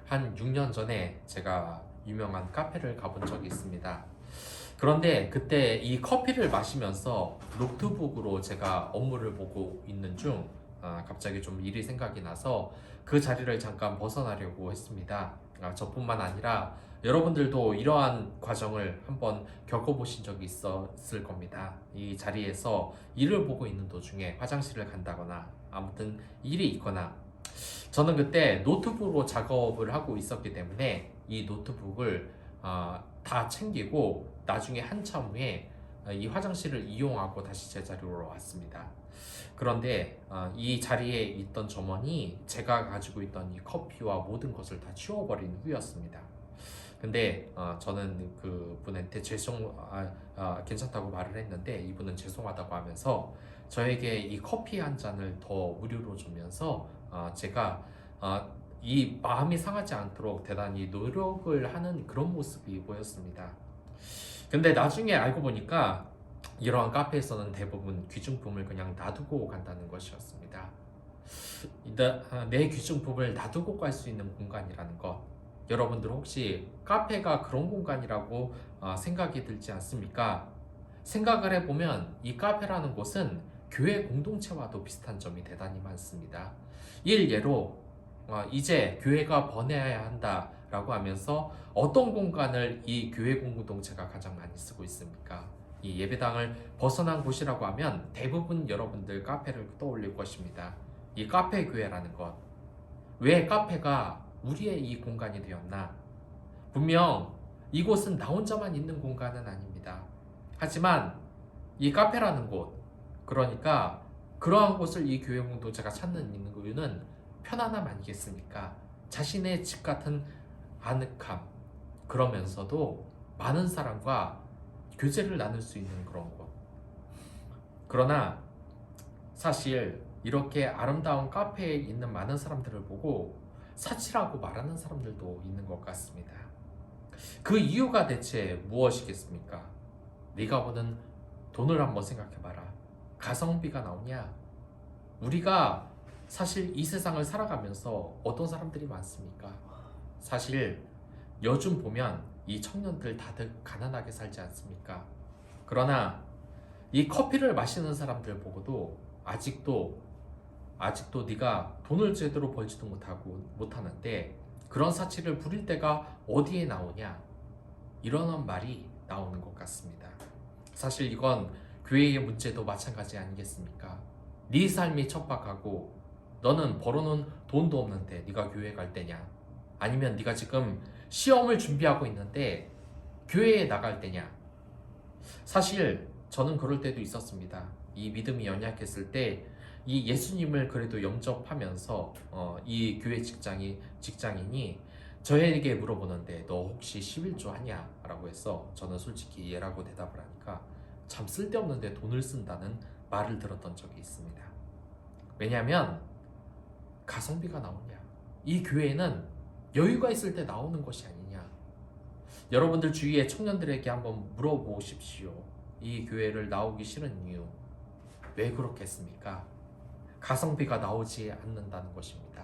한 6년 전에 제가 유명한 카페를 가본 적이 있습니다. 그런데 그때 이 커피를 마시면서 노트북으로 제가 업무를 보고 있는 중 갑자기 좀 일이 생각이 나서 그 자리를 잠깐 벗어나려고 했습니다. 저뿐만 아니라 여러분들도 이러한 과정을 한번 겪어보신 적이 있었을 겁니다. 이 자리에서 일을 보고 있는 도중에 화장실을 간다거나 아무튼 일이 있거나 저는 그때 노트북으로 작업을 하고 있었기 때문에 이 노트북을 다 챙기고 나중에 한참 후에 이 화장실을 이용하고 다시 제자리로 왔습니다. 그런데 이 자리에 있던 점원이 제가 가지고 있던 이 커피와 모든 것을 다 치워버린 후였습니다. 근데 저는 그 분한테 괜찮다고 말을 했는데 이분은 죄송하다고 하면서 저에게 이 커피 한 잔을 더 무료로 주면서 제가 이 마음이 상하지 않도록 대단히 노력을 하는 그런 모습이 보였습니다. 근데 나중에 알고 보니까 이러한 카페에서는 대부분 귀중품을 그냥 놔두고 간다는 것이었습니다. 내 귀중품을 놔두고 갈 수 있는 공간이라는 것. 여러분들 혹시 카페가 그런 공간이라고 생각이 들지 않습니까? 생각을 해보면 이 카페라는 곳은 교회 공동체와도 비슷한 점이 대단히 많습니다. 일예로 이제 교회가 번해야 한다라고 하면서 어떤 공간을 이 교회 공동체가 가장 많이 쓰고 있습니까? 이 예배당을 벗어난 곳이라고 하면 대부분 여러분들 카페를 떠올릴 것입니다. 이 카페 교회라는 것. 왜 카페가 우리의 이 공간이 되었나? 분명 이곳은 나 혼자만 있는 공간은 아닙니다. 하지만 이 카페라는 곳, 그러니까 그러한 곳을 이 교회 공동체가 찾는 있는 이유는 편안함 아니겠습니까? 자신의 집 같은 아늑함, 그러면서도 많은 사람과 교제를 나눌 수 있는 그런 곳. 그러나 사실 이렇게 아름다운 카페에 있는 많은 사람들을 보고 사치라고 말하는 사람들도 있는 것 같습니다. 그 이유가 대체 무엇이겠습니까? 네가 버는 돈을 한번 생각해봐라. 가성비가 나오냐? 우리가 사실 이 세상을 살아가면서 어떤 사람들이 많습니까? 사실 요즘 보면 이 청년들 다들 가난하게 살지 않습니까? 그러나 이 커피를 마시는 사람들 보고도 아직도 네가 돈을 제대로 벌지도 못하는데 그런 사치를 부릴 때가 어디에 나오냐? 이런 말이 나오는 것 같습니다. 사실 이건 교회의 문제도 마찬가지 아니겠습니까? 네 삶이 척박하고 너는 벌어놓은 돈도 없는데 네가 교회 갈 때냐? 아니면 네가 지금 시험을 준비하고 있는데 교회에 나갈 때냐? 사실 저는 그럴 때도 있었습니다. 이 믿음이 연약했을 때 이 예수님을 그래도 영접하면서 이 교회 직장인이 저에게 물어보는데 너 혹시 11조 하냐? 라고 해서 저는 솔직히 예라고 대답을 하니까 참 쓸데없는데 돈을 쓴다는 말을 들었던 적이 있습니다. 왜냐하면 가성비가 나오냐? 이 교회는 여유가 있을 때 나오는 것이 아니냐? 여러분들 주위의 청년들에게 한번 물어보십시오. 이 교회를 나오기 싫은 이유 왜 그렇겠습니까? 가성비가 나오지 않는다는 것입니다.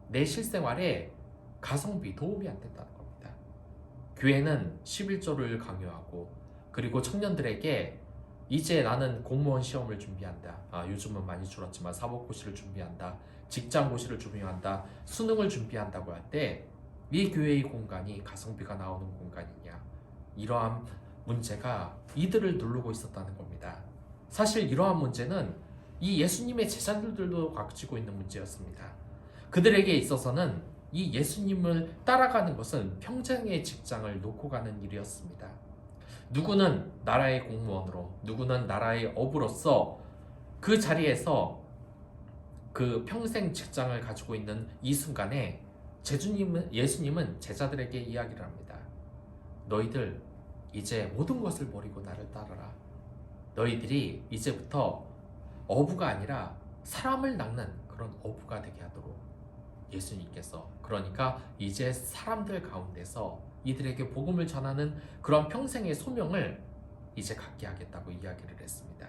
내 실생활에 가성비 도움이 안 된다는 겁니다. 교회는 11조를 강요하고 그리고 청년들에게 이제 나는 공무원 시험을 준비한다. 요즘은 많이 줄었지만 사법고시를 준비한다. 직장고시를 준비한다. 수능을 준비한다고 할 때 이 교회의 공간이 가성비가 나오는 공간이냐? 이러한 문제가 이들을 누르고 있었다는 겁니다. 사실 이러한 문제는 이 예수님의 제자들도 가지고 있는 문제였습니다. 그들에게 있어서는 이 예수님을 따라가는 것은 평생의 직장을 놓고 가는 일이었습니다. 누구는 나라의 공무원으로, 누구는 나라의 어부로서 그 자리에서 그 평생 직장을 가지고 있는 이 순간에 예수님은 제자들에게 이야기를 합니다. 너희들 이제 모든 것을 버리고 나를 따르라. 너희들이 이제부터 어부가 아니라 사람을 낚는 그런 어부가 되게 하도록 예수님께서 그러니까 이제 사람들 가운데서 이들에게 복음을 전하는 그런 평생의 소명을 이제 갖게 하겠다고 이야기를 했습니다.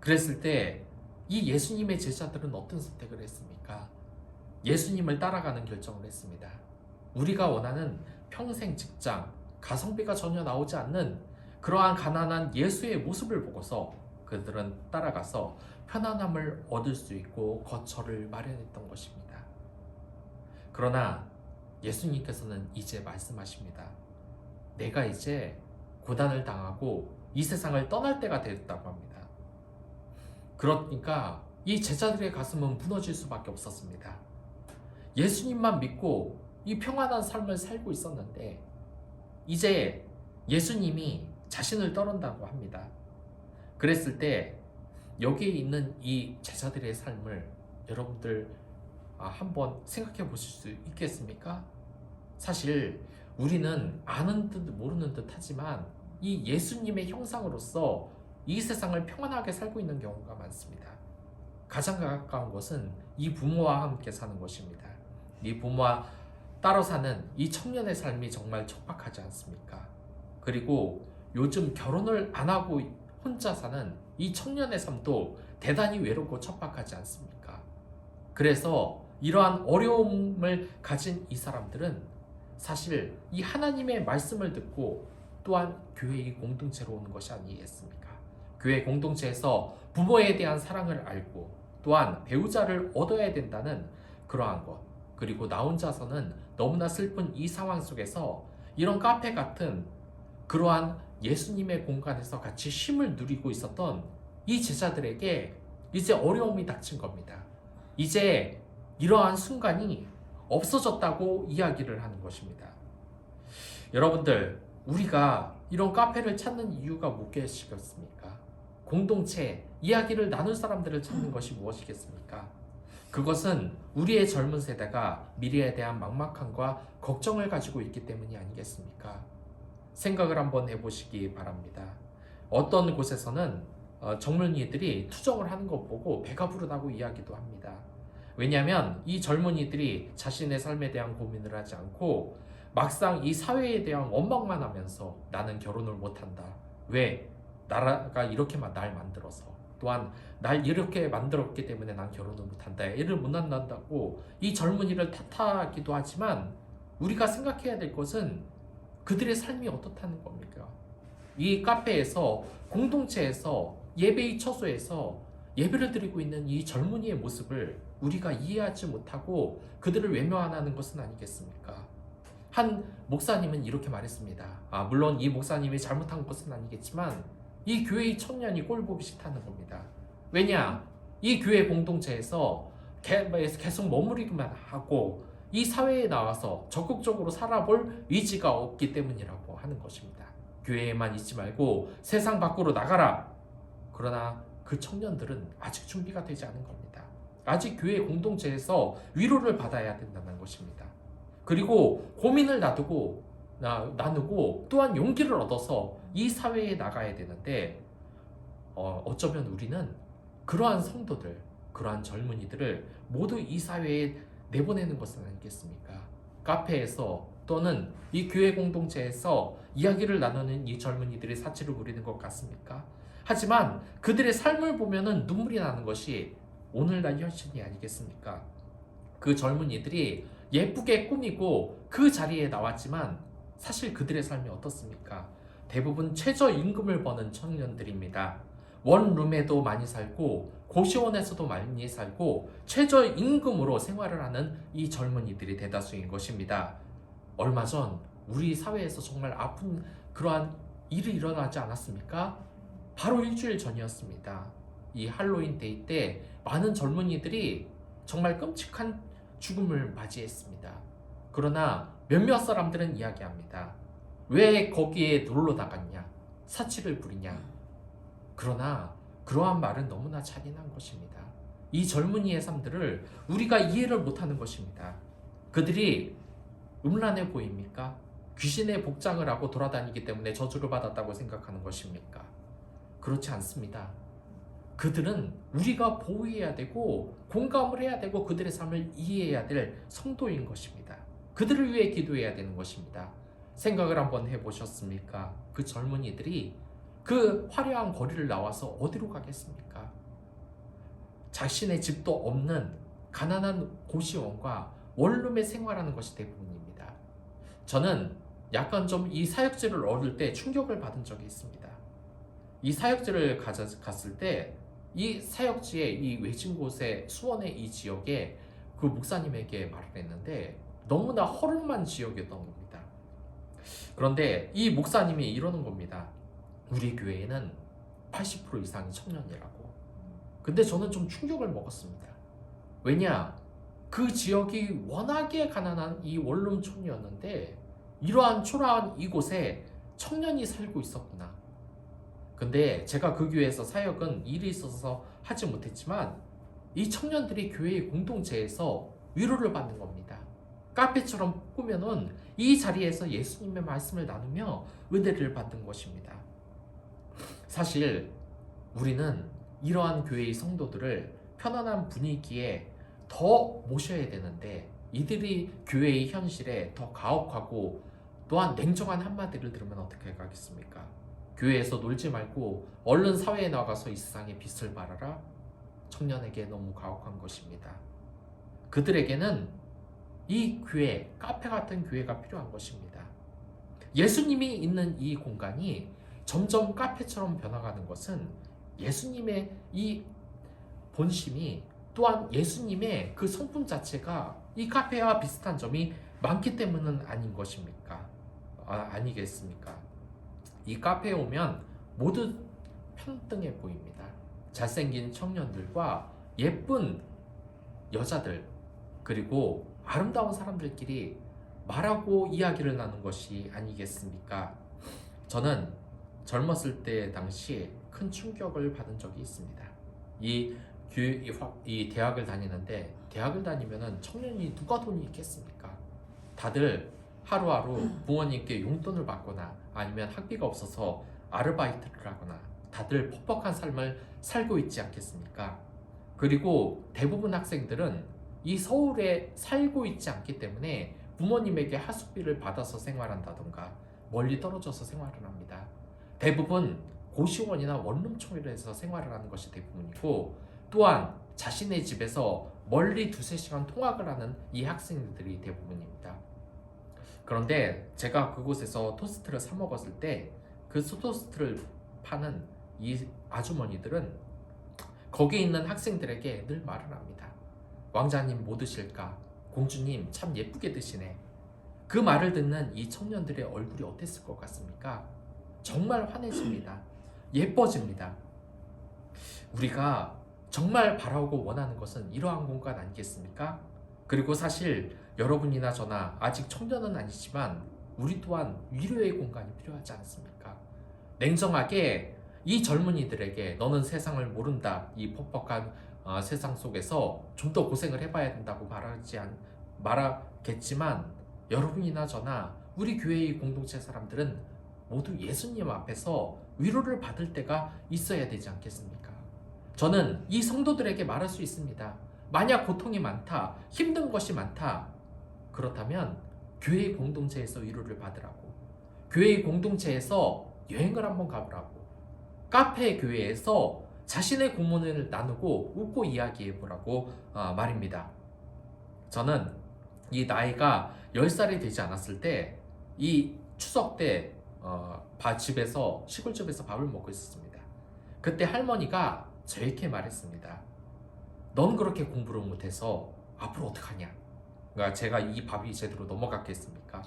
그랬을 때 이 예수님의 제자들은 어떤 선택을 했습니까? 예수님을 따라가는 결정을 했습니다. 우리가 원하는 평생 직장, 가성비가 전혀 나오지 않는 그러한 가난한 예수의 모습을 보고서 그들은 따라가서 편안함을 얻을 수 있고 거처를 마련했던 것입니다. 그러나 예수님께서는 이제 말씀하십니다. 내가 이제 고난을 당하고 이 세상을 떠날 때가 됐다고 합니다. 그러니까 이 제자들의 가슴은 무너질 수밖에 없었습니다. 예수님만 믿고 이 평안한 삶을 살고 있었는데 이제 예수님이 자신을 떠난다고 합니다. 그랬을 때 여기에 있는 이 제자들의 삶을 여러분들 한번 생각해 보실 수 있겠습니까? 사실 우리는 아는 듯 모르는 듯 하지만 이 예수님의 형상으로서 이 세상을 평안하게 살고 있는 경우가 많습니다. 가장 가까운 것은 이 부모와 함께 사는 것입니다. 이 부모와 따로 사는 이 청년의 삶이 정말 척박하지 않습니까? 그리고 요즘 결혼을 안 하고 혼자 사는 이 청년의 삶도 대단히 외롭고 척박하지 않습니까? 그래서 이러한 어려움을 가진 이 사람들은 사실 이 하나님의 말씀을 듣고 또한 교회의 공동체로 오는 것이 아니겠습니까? 교회 공동체에서 부모에 대한 사랑을 알고 또한 배우자를 얻어야 된다는 그러한 것, 그리고 나 혼자서는 너무나 슬픈 이 상황 속에서 이런 카페 같은 그러한 예수님의 공간에서 같이 쉼을 누리고 있었던 이 제자들에게 이제 어려움이 닥친 겁니다. 이제 이러한 순간이 없어졌다고 이야기를 하는 것입니다. 여러분들, 우리가 이런 카페를 찾는 이유가 무엇이겠습니까? 공동체, 이야기를 나눌 사람들을 찾는 것이 무엇이겠습니까? 그것은 우리의 젊은 세대가 미래에 대한 막막함과 걱정을 가지고 있기 때문이 아니겠습니까? 생각을 한번 해보시기 바랍니다. 어떤 곳에서는 젊은이들이 투정을 하는 것 보고 배가 부르다고 이야기도 합니다. 왜냐하면 이 젊은이들이 자신의 삶에 대한 고민을 하지 않고 막상 이 사회에 대한 원망만 하면서 나는 결혼을 못한다. 왜? 나라가 이렇게만 날 만들어서, 또한 날 이렇게 만들었기 때문에 난 결혼을 못한다. 애를 못 낳는다고 이 젊은이를 탓하기도 하지만 우리가 생각해야 될 것은 그들의 삶이 어떻다는 겁니까? 이 카페에서, 공동체에서, 예배의 처소에서 예배를 드리고 있는 이 젊은이의 모습을 우리가 이해하지 못하고 그들을 외면하는 것은 아니겠습니까? 한 목사님은 이렇게 말했습니다. 물론 이 목사님이 잘못한 것은 아니겠지만 이 교회의 청년이 꼴보기 싫다는 겁니다. 왜냐? 이 교회 공동체에서 계속 머무르기만 하고 이 사회에 나와서 적극적으로 살아볼 의지가 없기 때문이라고 하는 것입니다. 교회에만 있지 말고 세상 밖으로 나가라. 그러나 그 청년들은 아직 준비가 되지 않은 겁니다. 아직 교회 공동체에서 위로를 받아야 된다는 것입니다. 그리고 고민을 나누고 또한 용기를 얻어서 이 사회에 나가야 되는데 어쩌면 우리는 그러한 성도들, 그러한 젊은이들을 모두 이 사회에 내보내는 것은 아니겠습니까? 카페에서 또는 이 교회 공동체에서 이야기를 나누는 이 젊은이들의 사치를 부리는 것 같습니까? 하지만 그들의 삶을 보면은 눈물이 나는 것이 오늘날 현실이 아니겠습니까? 그 젊은이들이 예쁘게 꾸미고 그 자리에 나왔지만 사실 그들의 삶이 어떻습니까? 대부분 최저임금을 버는 청년들입니다. 원룸에도 많이 살고 고시원에서도 많이 살고 최저임금으로 생활을 하는 이 젊은이들이 대다수인 것입니다. 얼마 전 우리 사회에서 정말 아픈 그러한 일이 일어나지 않았습니까? 바로 일주일 전이었습니다. 이 할로윈 데이 때 많은 젊은이들이 정말 끔찍한 죽음을 맞이했습니다. 그러나 몇몇 사람들은 이야기합니다. 왜 거기에 놀러 나갔냐? 사치를 부리냐? 그러나 그러한 말은 너무나 잔인한 것입니다. 이 젊은이의 삶들을 우리가 이해를 못하는 것입니다. 그들이 음란해 보입니까? 귀신의 복장을 하고 돌아다니기 때문에 저주를 받았다고 생각하는 것입니까? 그렇지 않습니다. 그들은 우리가 보호해야 되고 공감을 해야 되고 그들의 삶을 이해해야 될 성도인 것입니다. 그들을 위해 기도해야 되는 것입니다. 생각을 한번 해보셨습니까? 그 젊은이들이 그 화려한 거리를 나와서 어디로 가겠습니까? 자신의 집도 없는 가난한 고시원과 원룸에 생활하는 것이 대부분입니다. 저는 약간 좀 이 사역지를 얻을 때 충격을 받은 적이 있습니다. 이 사역지를 갔을 때 이 사역지의 이 외진 곳에 수원의 이 지역에 그 목사님에게 말을 했는데 너무나 허름한 지역이었던 겁니다. 그런데 이 목사님이 이러는 겁니다. 우리 교회에는 80% 이상이 청년이라고. 근데 저는 좀 충격을 먹었습니다. 왜냐? 그 지역이 워낙에 가난한 이 원룸촌이었는데 이러한 초라한 이곳에 청년이 살고 있었구나. 근데 제가 그 교회에서 사역은 일이 있어서 하지 못했지만 이 청년들이 교회의 공동체에서 위로를 받는 겁니다. 카페처럼 꾸며놓은 이 자리에서 예수님의 말씀을 나누며 은혜를 받는 것입니다. 사실 우리는 이러한 교회의 성도들을 편안한 분위기에 더 모셔야 되는데 이들이 교회의 현실에 더 가혹하고 또한 냉정한 한마디를 들으면 어떻게 가겠습니까? 교회에서 놀지 말고 얼른 사회에 나가서 이 세상의 빛을 발하라. 청년에게 너무 가혹한 것입니다. 그들에게는 이 교회, 카페 같은 교회가 필요한 것입니다. 예수님이 있는 이 공간이 점점 카페처럼 변화가는 것은 예수님의 이 본심이 또한 예수님의 그 성품 자체가 이 카페와 비슷한 점이 많기 때문은 아닌 것입니까? 아니겠습니까? 이 카페에 오면 모두 평등해 보입니다. 잘생긴 청년들과 예쁜 여자들 그리고 아름다운 사람들끼리 말하고 이야기를 나눈 것이 아니겠습니까? 저는 젊었을 때 당시 큰 충격을 받은 적이 있습니다. 이 대학을 다니는데 대학을 다니면은 청년이 누가 돈이 있겠습니까? 다들 하루하루 부모님께 용돈을 받거나 아니면 학비가 없어서 아르바이트를 하거나 다들 퍽퍽한 삶을 살고 있지 않겠습니까? 그리고 대부분 학생들은 이 서울에 살고 있지 않기 때문에 부모님에게 하숙비를 받아서 생활한다던가 멀리 떨어져서 생활을 합니다. 대부분 고시원이나 원룸촌에서 생활을 하는 것이 대부분이고 또한 자신의 집에서 멀리 두세 시간 통학을 하는 이 학생들이 대부분입니다. 그런데 제가 그곳에서 토스트를 사 먹었을 때 그 토스트를 파는 이 아주머니들은 거기 있는 학생들에게 늘 말을 합니다. 왕자님 뭐 드실까? 공주님 참 예쁘게 드시네. 그 말을 듣는 이 청년들의 얼굴이 어땠을 것 같습니까? 정말 환해집니다. 예뻐집니다. 우리가 정말 바라고 원하는 것은 이러한 공간 아니겠습니까? 그리고 사실 여러분이나 저나 아직 청년은 아니지만 우리 또한 위로의 공간이 필요하지 않습니까? 냉정하게 이 젊은이들에게 너는 세상을 모른다 이 퍽퍽한 세상 속에서 좀 더 고생을 해봐야 된다고 말하겠지만 여러분이나 저나 우리 교회의 공동체 사람들은 모두 예수님 앞에서 위로를 받을 때가 있어야 되지 않겠습니까? 저는 이 성도들에게 말할 수 있습니다. 만약 고통이 많다, 힘든 것이 많다, 그렇다면 교회의 공동체에서 위로를 받으라고, 교회의 공동체에서 여행을 한번 가보라고, 카페 교회에서 자신의 고민을 나누고 웃고 이야기해보라고 말입니다. 저는 이 나이가 10살이 되지 않았을 때 이 추석 때 집에서 시골집에서 밥을 먹고 있었습니다. 그때 할머니가 저에게 말했습니다. 넌 그렇게 공부를 못해서 앞으로 어떡하냐? 그러니까 제가 이 밥이 제대로 넘어갔겠습니까?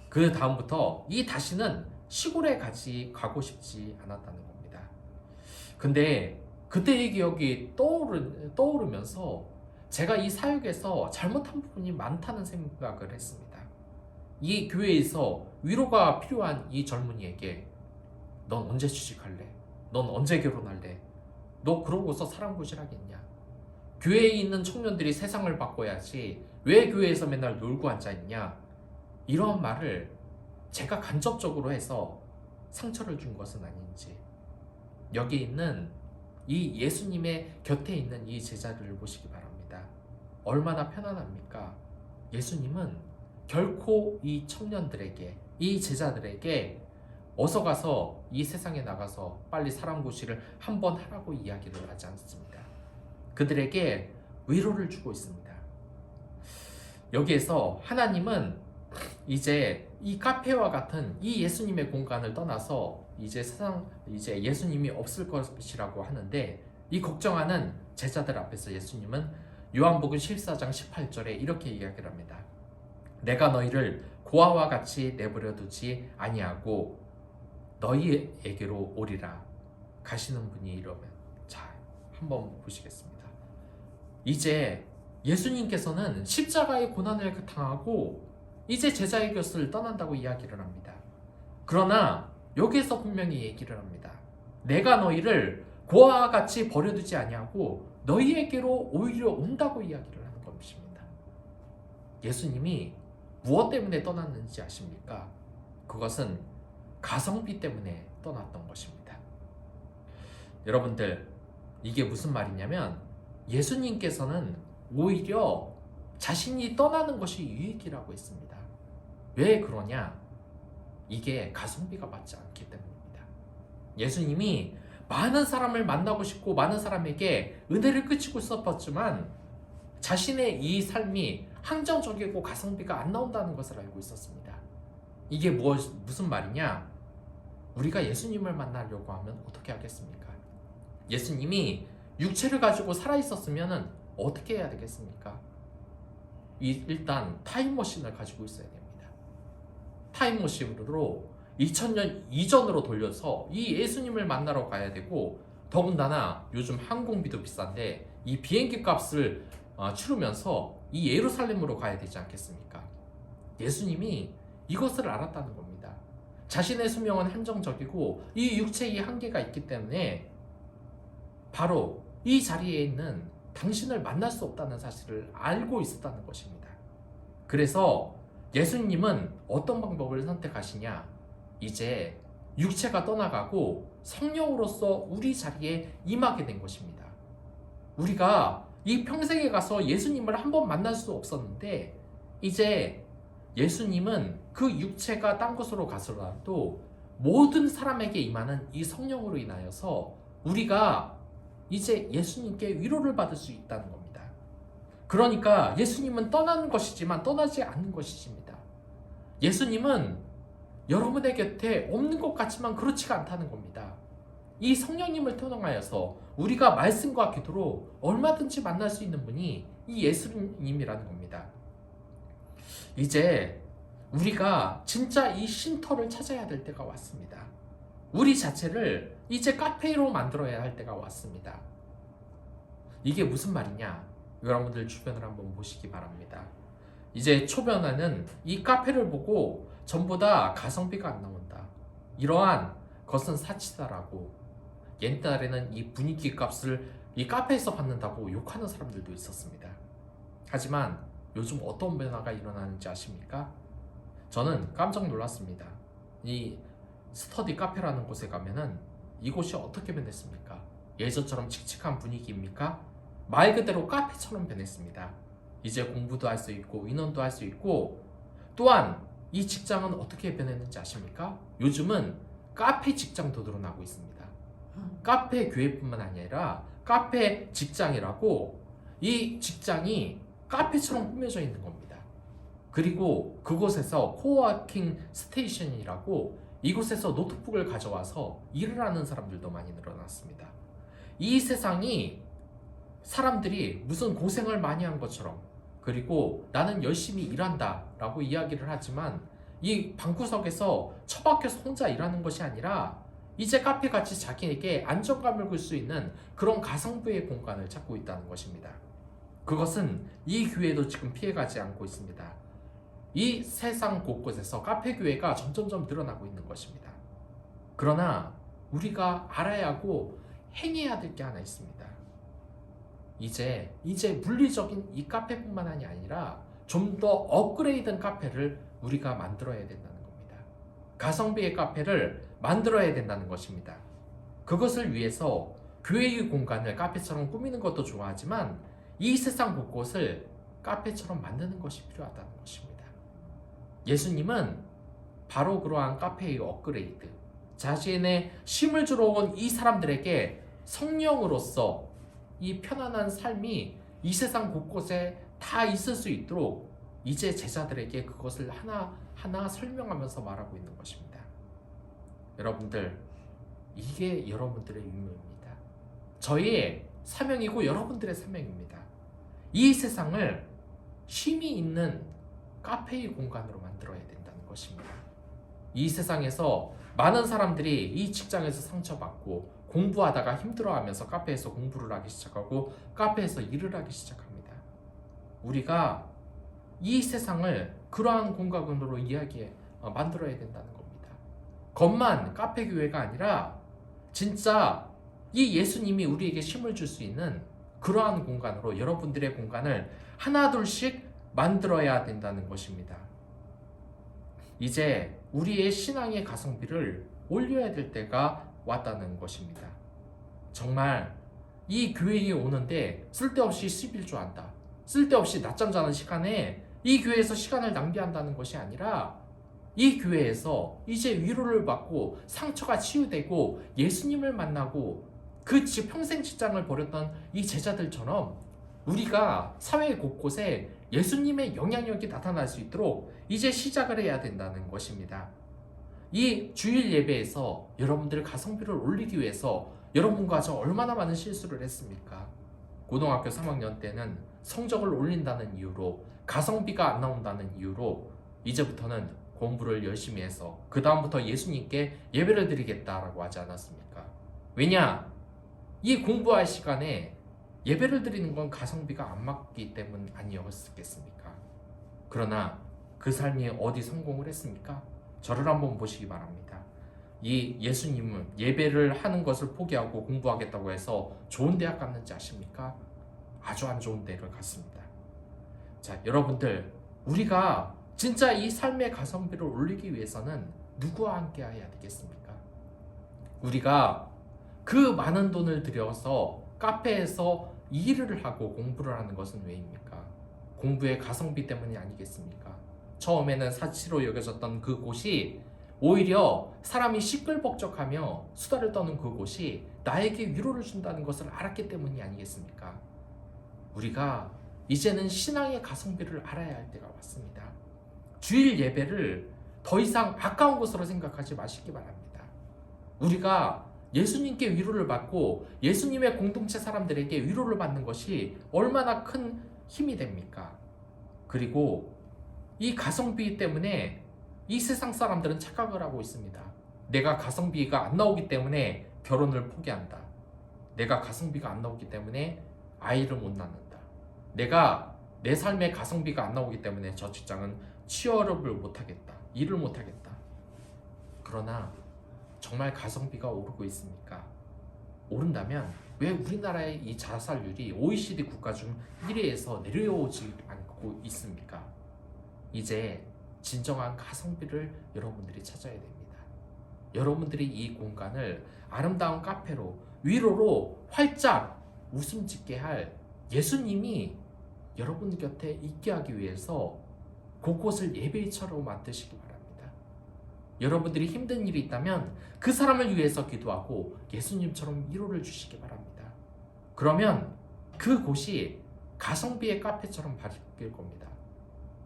그 다음부터 다시는 시골에 가고 싶지 않았다는 겁니다. 근데 그때의 기억이 떠오르면서 제가 이 사역에서 잘못한 부분이 많다는 생각을 했습니다. 이 교회에서 위로가 필요한 이 젊은이에게 넌 언제 취직할래? 넌 언제 결혼할래? 너 그러고서 사람 구실하겠냐? 교회에 있는 청년들이 세상을 바꿔야지 왜 교회에서 맨날 놀고 앉아있냐? 이런 말을 제가 간접적으로 해서 상처를 준 것은 아닌지, 여기 있는 이 예수님의 곁에 있는 이 제자들을 보시기 바랍니다. 얼마나 편안합니까? 예수님은 결코 이 청년들에게, 이 제자들에게 어서 가서 이 세상에 나가서 빨리 사람 구실을 한번 하라고 이야기를 하지 않습니다. 그들에게 위로를 주고 있습니다. 여기에서 하나님은 이제 이 카페와 같은 이 예수님의 공간을 떠나서 이제 예수님이 없을 것이라고 하는데, 이 걱정하는 제자들 앞에서 예수님은 요한복음 14장 18절에 이렇게 이야기를 합니다. 내가 너희를 고아와 같이 내버려 두지 아니하고 너희에게로 오리라. 가시는 분이 이러면, 자, 한번 보시겠습니다. 이제 예수님께서는 십자가의 고난을 당하고 이제 제자의 곁을 떠난다고 이야기를 합니다. 그러나 여기에서 분명히 얘기를 합니다. 내가 너희를 고아와 같이 버려두지 아니하고 너희에게로 오히려 온다고 이야기를 하는 것입니다. 예수님이 무엇 때문에 떠났는지 아십니까? 그것은 가성비 때문에 떠났던 것입니다. 여러분들, 이게 무슨 말이냐면 예수님께서는 오히려 자신이 떠나는 것이 유익이라고 했습니다. 왜 그러냐? 이게 가성비가 맞지 않기 때문입니다. 예수님이 많은 사람을 만나고 싶고 많은 사람에게 은혜를 끼치고 싶었지만 자신의 이 삶이 한정적이고 가성비가 안 나온다는 것을 알고 있었습니다. 이게 무슨 말이냐? 우리가 예수님을 만나려고 하면 어떻게 하겠습니까? 예수님이 육체를 가지고 살아있었으면 어떻게 해야 되겠습니까? 일단 타임머신을 가지고 있어야 됩니다. 타임머신으로 2000년 이전으로 돌려서 이 예수님을 만나러 가야 되고, 더군다나 요즘 항공비도 비싼데 이 비행기 값을 치르면서 이 예루살렘으로 가야 되지 않겠습니까? 예수님이 이것을 알았다는 겁니다. 자신의 수명은 한정적이고 이 육체의 한계가 있기 때문에 바로 이 자리에 있는 당신을 만날 수 없다는 사실을 알고 있었다는 것입니다. 그래서 예수님은 어떤 방법을 선택하시냐? 이제 육체가 떠나가고 성령으로서 우리 자리에 임하게 된 것입니다. 우리가 이 평생에 가서 예수님을 한번 만날 수 없었는데 이제 예수님은 그 육체가 딴 곳으로 가서라도 모든 사람에게 임하는 이 성령으로 인하여서 우리가 이제 예수님께 위로를 받을 수 있다는 겁니다. 그러니까 예수님은 떠나는 것이지만 떠나지 않는 것이십니다. 예수님은 여러분의 곁에 없는 것 같지만 그렇지가 않다는 겁니다. 이 성령님을 통하여서 우리가 말씀과 기도로 얼마든지 만날 수 있는 분이 이 예수님이라는 겁니다. 이제 우리가 진짜 이 쉼터를 찾아야 될 때가 왔습니다. 우리 자체를 이제 카페로 만들어야 할 때가 왔습니다. 이게 무슨 말이냐? 여러분들 주변을 한번 보시기 바랍니다. 이제 초변에는 이 카페를 보고 전부 다 가성비가 안 나온다, 이러한 것은 사치다라고, 옛날에는 이 분위기 값을 이 카페에서 받는다고 욕하는 사람들도 있었습니다. 하지만 요즘 어떤 변화가 일어나는지 아십니까? 저는 깜짝 놀랐습니다. 이 스터디 카페라는 곳에 가면은 이곳이 어떻게 변했습니까? 예전처럼 칙칙한 분위기입니까? 말 그대로 카페처럼 변했습니다. 이제 공부도 할 수 있고 인원도 할 수 있고, 또한 이 직장은 어떻게 변했는지 아십니까? 요즘은 카페 직장도 늘어나고 있습니다. 카페 교회뿐만 아니라 카페 직장이라고, 이 직장이 카페처럼 꾸며져 있는 겁니다. 그리고 그곳에서 코워킹 스테이션이라고, 이곳에서 노트북을 가져와서 일을 하는 사람들도 많이 늘어났습니다. 이 세상이 사람들이 무슨 고생을 많이 한 것처럼, 그리고 나는 열심히 일한다 라고 이야기를 하지만 이 방구석에서 처박혀서 혼자 일하는 것이 아니라 이제 카페같이 자기에게 안정감을 줄 수 있는 그런 가성비의 공간을 찾고 있다는 것입니다. 그것은 이 교회도 지금 피해가지 않고 있습니다. 이 세상 곳곳에서 카페 교회가 점점점 늘어나고 있는 것입니다. 그러나 우리가 알아야 하고 행해야 될 게 하나 있습니다. 이제 물리적인 이 카페뿐만 아니라 좀 더 업그레이드된 카페를 우리가 만들어야 된다는 겁니다. 가성비의 카페를 만들어야 된다는 것입니다. 그것을 위해서 교회의 공간을 카페처럼 꾸미는 것도 좋아하지만 이 세상 곳곳을 카페처럼 만드는 것이 필요하다는 것입니다. 예수님은 바로 그러한 카페의 업그레이드, 자신의 쉼을 주러 온 이 사람들에게 성령으로서 이 편안한 삶이 이 세상 곳곳에 다 있을 수 있도록 이제 제자들에게 그것을 하나하나 설명하면서 말하고 있는 것입니다. 여러분들, 이게 여러분들의 유명입니다. 저희의 사명이고 여러분들의 사명입니다. 이 세상을 쉼이 있는 카페의 공간으로 만들어야 된다는 것입니다. 이 세상에서 많은 사람들이 이 직장에서 상처받고 공부하다가 힘들어하면서 카페에서 공부를 하기 시작하고 카페에서 일을 하기 시작합니다. 우리가 이 세상을 그러한 공간으로 만들어야 된다는 겁니다. 겉만 카페 교회가 아니라 진짜 이 예수님이 우리에게 쉼을 줄 수 있는 그러한 공간으로 여러분들의 공간을 하나둘씩 만들어야 된다는 것입니다. 이제 우리의 신앙의 가성비를 올려야 될 때가 왔다는 것입니다. 정말 이 교회에 오는데 쓸데없이 11조 한다, 쓸데없이 낮잠 자는 시간에 이 교회에서 시간을 낭비한다는 것이 아니라 이 교회에서 이제 위로를 받고 상처가 치유되고 예수님을 만나고 그 평생 직장을 버렸던 이 제자들처럼 우리가 사회 곳곳에 예수님의 영향력이 나타날 수 있도록 이제 시작을 해야 된다는 것입니다. 이 주일 예배에서 여러분들 가성비를 올리기 위해서 여러분과 저 얼마나 많은 실수를 했습니까? 고등학교 3학년 때는 성적을 올린다는 이유로, 가성비가 안 나온다는 이유로 이제부터는 공부를 열심히 해서 그 다음부터 예수님께 예배를 드리겠다라고 하지 않았습니까? 왜냐? 이 공부할 시간에 예배를 드리는 건 가성비가 안 맞기 때문 아니었겠습니까? 그러나 그 삶이 어디 성공을 했습니까? 저를 한번 보시기 바랍니다. 이 예수님은 예배를 하는 것을 포기하고 공부하겠다고 해서 좋은 대학 갔는지 아십니까? 아주 안 좋은 대를 갔습니다. 자, 여러분들, 우리가 진짜 이 삶의 가성비를 올리기 위해서는 누구와 함께 해야 되겠습니까? 우리가 그 많은 돈을 들여서 카페에서 일을 하고 공부를 하는 것은 왜입니까? 공부의 가성비 때문이 아니겠습니까? 처음에는 사치로 여겨졌던 그 곳이 오히려 사람이 시끌벅적하며 수다를 떠는 그곳이 나에게 위로를 준다는 것을 알았기 때문이 아니겠습니까? 우리가 이제는 신앙의 가성비를 알아야 할 때가 왔습니다. 주일 예배를 더 이상 아까운 것으로 생각하지 마시기 바랍니다. 우리가 예수님께 위로를 받고 예수님의 공동체 사람들에게 위로를 받는 것이 얼마나 큰 힘이 됩니까? 그리고 이 가성비 때문에 이 세상 사람들은 착각을 하고 있습니다. 내가 가성비가 안 나오기 때문에 결혼을 포기한다. 내가 가성비가 안 나오기 때문에 아이를 못 낳는다. 내가 내 삶의 가성비가 안 나오기 때문에 저 직장은 취업을 못하겠다. 일을 못하겠다. 그러나 정말 가성비가 오르고 있습니까? 오른다면 왜 우리나라의 이 자살률이 OECD 국가 중 1위에서 내려오지 않고 있습니까? 이제 진정한 가성비를 여러분들이 찾아야 됩니다. 여러분들이 이 공간을 아름다운 카페로, 위로로 활짝 웃음 짓게 할 예수님이 여러분 곁에 있게 하기 위해서 곳곳을 예배처럼 만드시기 바랍니다. 여러분들이 힘든 일이 있다면 그 사람을 위해서 기도하고 예수님처럼 위로를 주시기 바랍니다. 그러면 그곳이 가성비의 카페처럼 바뀔 겁니다.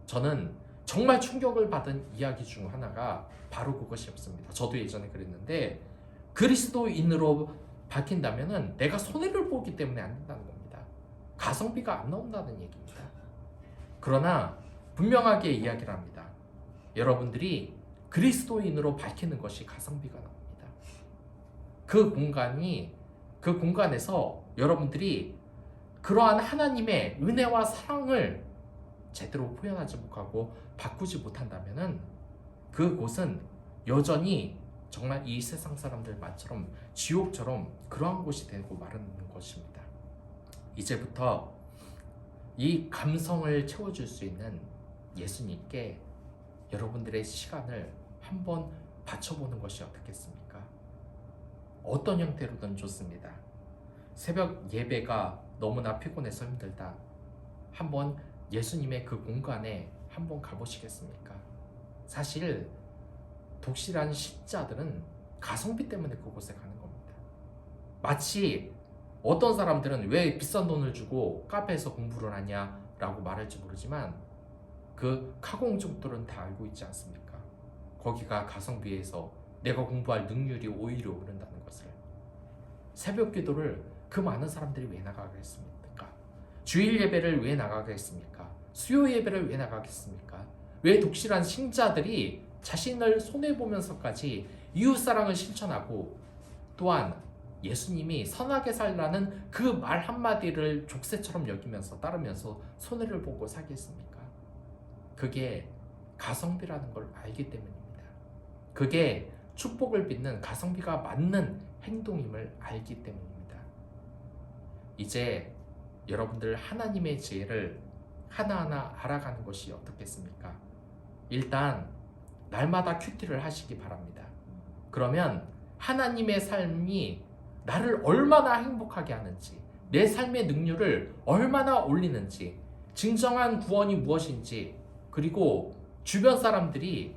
저는 정말 충격을 받은 이야기 중 하나가 바로 그것이었습니다. 저도 예전에 그랬는데, 그리스도인으로 밝힌다면 내가 손해를 보기 때문에 안 된다는 겁니다. 가성비가 안 나온다는 얘기입니다. 그러나 분명하게 이야기를 합니다. 여러분들이 그리스도인으로 밝히는 것이 가성비가 나옵니다. 그 공간에서 여러분들이 그러한 하나님의 은혜와 사랑을 제대로 표현하지 못하고 바꾸지 못한다면은 그곳은 여전히 정말 이 세상 사람들 말처럼 지옥처럼 그러한 곳이 되고 마르는 것입니다. 이제부터 이 감성을 채워줄 수 있는 예수님께 여러분들의 시간을 한번 바쳐보는 것이 어떻겠습니까? 어떤 형태로든 좋습니다. 새벽 예배가 너무나 피곤해서 힘들다. 한번 예수님의 그 공간에 한번 가보시겠습니까? 사실 독실한 신자들은 가성비 때문에 그곳에 가는 겁니다. 마치 어떤 사람들은 왜 비싼 돈을 주고 카페에서 공부를 하냐라고 말할지 모르지만, 그 카공족들은 다 알고 있지 않습니까? 거기가 가성비에서 내가 공부할 능률이 오히려 오른다는 것을. 새벽 기도를 그 많은 사람들이 왜 나가겠습니까? 주일 예배를 왜 나가겠습니까? 수요 예배를 왜 나가겠습니까? 왜 독실한 신자들이 자신을 손해보면서까지 이웃사랑을 실천하고 또한 예수님이 선하게 살라는 그 말 한마디를 족쇄처럼 여기면서 따르면서 손해를 보고 살겠습니까? 그게 가성비라는 걸 알기 때문입니다. 그게 축복을 빚는 가성비가 맞는 행동임을 알기 때문입니다. 이제 여러분들 하나님의 지혜를 하나하나 알아가는 것이 어떻겠습니까? 일단 날마다 큐티를 하시기 바랍니다. 그러면 하나님의 삶이 나를 얼마나 행복하게 하는지, 내 삶의 능률을 얼마나 올리는지, 진정한 구원이 무엇인지, 그리고 주변 사람들이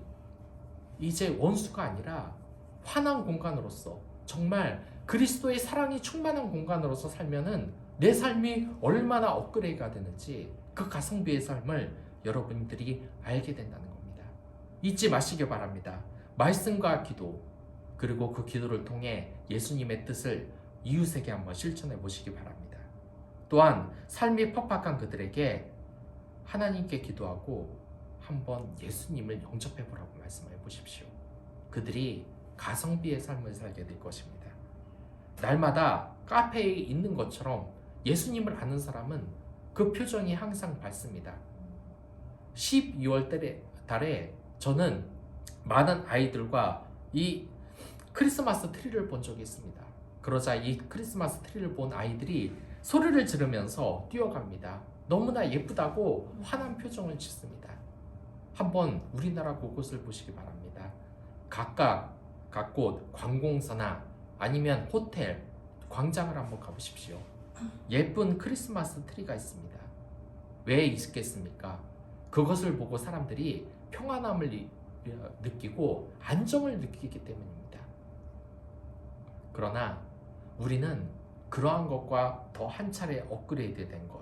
이제 원수가 아니라 환한 공간으로서 정말 그리스도의 사랑이 충만한 공간으로서 살면은 내 삶이 얼마나 업그레이드가 되는지 그 가성비의 삶을 여러분들이 알게 된다는 겁니다. 잊지 마시기 바랍니다. 말씀과 기도, 그리고 그 기도를 통해 예수님의 뜻을 이웃에게 한번 실천해 보시기 바랍니다. 또한 삶이 팍팍한 그들에게 하나님께 기도하고 한번 예수님을 영접해 보라고 말씀해 보십시오. 그들이 가성비의 삶을 살게 될 것입니다. 날마다 카페에 있는 것처럼 예수님을 아는 사람은 그 표정이 항상 밝습니다. 12월 달에 저는 많은 아이들과 이 크리스마스 트리를 본 적이 있습니다. 그러자 이 크리스마스 트리를 본 아이들이 소리를 지르면서 뛰어갑니다. 너무나 예쁘다고 환한 표정을 짓습니다. 한번 우리나라 곳곳을 보시기 바랍니다. 각각 곳 관공서나 아니면 호텔, 광장을 한번 가보십시오. 예쁜 크리스마스 트리가 있습니다. 왜 있겠습니까? 그것을 보고 사람들이 평안함을 느끼고 안정을 느끼기 때문입니다. 그러나 우리는 그러한 것과 더 한 차례 업그레이드 된 것,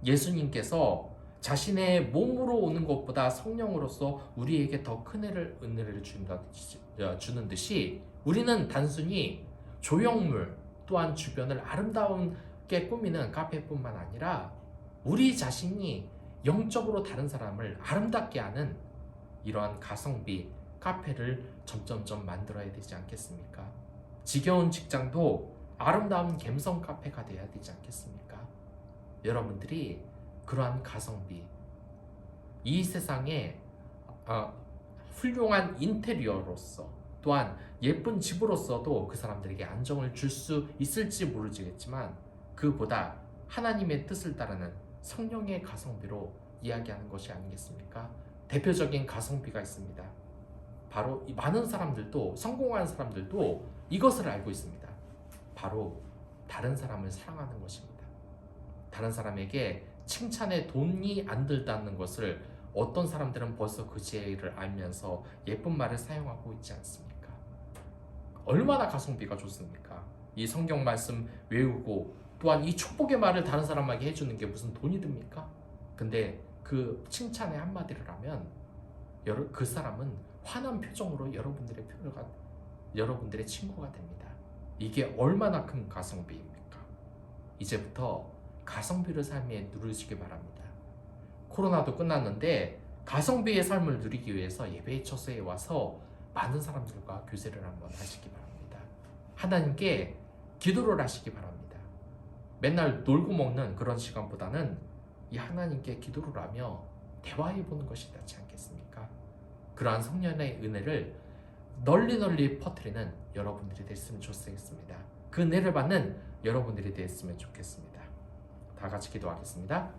예수님께서 자신의 몸으로 오는 것보다 성령으로서 우리에게 더 큰 은혜를 주는 듯이 우리는 단순히 조형물 또한 주변을 아름다운게 꾸미는 카페뿐만 아니라 우리 자신이 영적으로 다른 사람을 아름답게 하는 이러한 가성비 카페를 점점점 만들어야 되지 않겠습니까? 지겨운 직장도 아름다운 갬성 카페가 돼야 되지 않겠습니까? 여러분들이 그러한 가성비, 이 세상에 훌륭한 인테리어로서 또한 예쁜 집으로서도 그 사람들에게 안정을 줄 수 있을지 모르겠지만 그보다 하나님의 뜻을 따르는 성령의 가성비로 이야기하는 것이 아니겠습니까? 대표적인 가성비가 있습니다. 바로 이 많은 사람들도, 성공한 사람들도 이것을 알고 있습니다. 바로 다른 사람을 사랑하는 것입니다. 다른 사람에게 칭찬에 돈이 안 들다는 것을 어떤 사람들은 벌써 그 지혜를 알면서 예쁜 말을 사용하고 있지 않습니까? 얼마나 가성비가 좋습니까? 이 성경 말씀 외우고 또한 이 축복의 말을 다른 사람에게 해주는 게 무슨 돈이 듭니까? 근데 그 칭찬의 한마디를 하면 그 사람은 환한 표정으로 여러분들의 친구가 됩니다. 이게 얼마나 큰 가성비입니까? 이제부터 가성비를 삶에 누리시기 바랍니다. 코로나도 끝났는데 가성비의 삶을 누리기 위해서 예배의 처소에 와서 많은 사람들과 교제를 한번 하시기 바랍니다. 하나님께 기도를 하시기 바랍니다. 맨날 놀고 먹는 그런 시간보다는 이 하나님께 기도를 하며 대화해 보는 것이 낫지 않겠습니까? 그러한 성령의 은혜를 널리 퍼뜨리는 여러분들이 됐으면 좋겠습니다. 그 은혜를 받는 여러분들이 됐으면 좋겠습니다. 다 같이 기도하겠습니다.